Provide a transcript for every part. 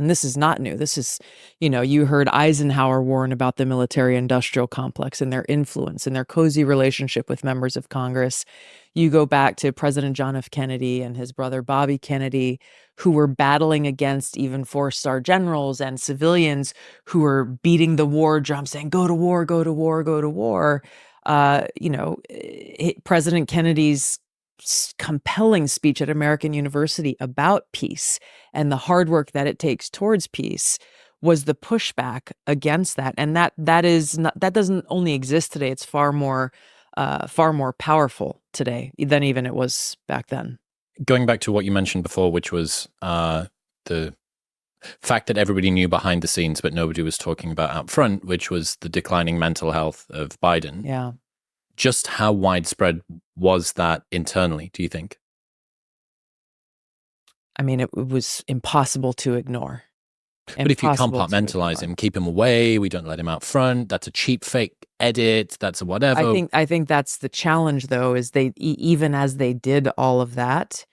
and this is not new. This is, you heard Eisenhower warn about the military-industrial complex and their influence and their cozy relationship with members of Congress. You go back to President John F. Kennedy and his brother Bobby Kennedy, who were battling against even four-star generals and civilians who were beating the war drum, saying, go to war, go to war, go to war. President Kennedy's compelling speech at American University about peace and the hard work that it takes towards peace was the pushback against that. And that doesn't only exist today. It's far more powerful today than even it was back then. Going back to what you mentioned before, which was the fact that everybody knew behind the scenes, but nobody was talking about out front, which was the declining mental health of Biden. Yeah. Just how widespread was that internally, do you think? I mean, it was impossible to ignore. But if you compartmentalize him, keep him away, we don't let him out front, that's a cheap fake edit, that's a whatever. I think that's the challenge, though, is they, even as they did all of that,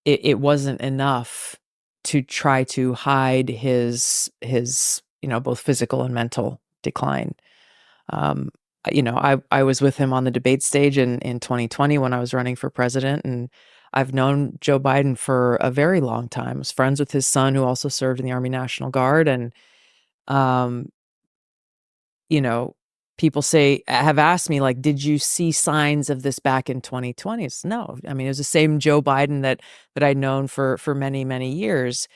it wasn't enough to try to hide his both physical and mental decline. I was with him on the debate stage in 2020 when I was running for president, and I've known Joe Biden for a very long time. I was friends with his son, who also served in the Army National Guard. And, people have asked me, like, did you see signs of this back in 2020? No. I mean, it was the same Joe Biden that I'd known for many, many years.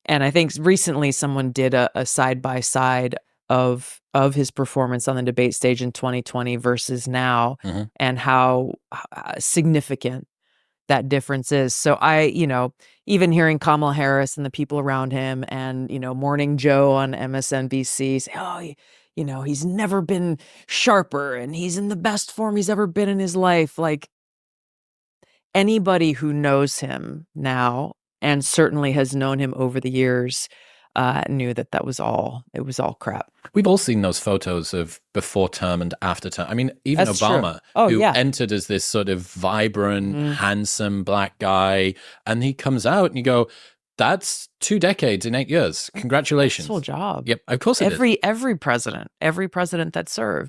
And I think recently someone did a side-by-side of his performance on the debate stage in 2020 versus now, and how significant that difference is. So even hearing Kamala Harris and the people around him and, Morning Joe on MSNBC say, oh, he's never been sharper and he's in the best form he's ever been in his life. Like, anybody who knows him now and certainly has known him over the years knew that was all crap. We've all seen those photos of before term and after term. I mean, even That's Obama, who entered as this sort of vibrant, handsome black guy, and he comes out and you go, that's 2 decades in 8 years. Congratulations. Full job. Yep, of course it is. Every president that served.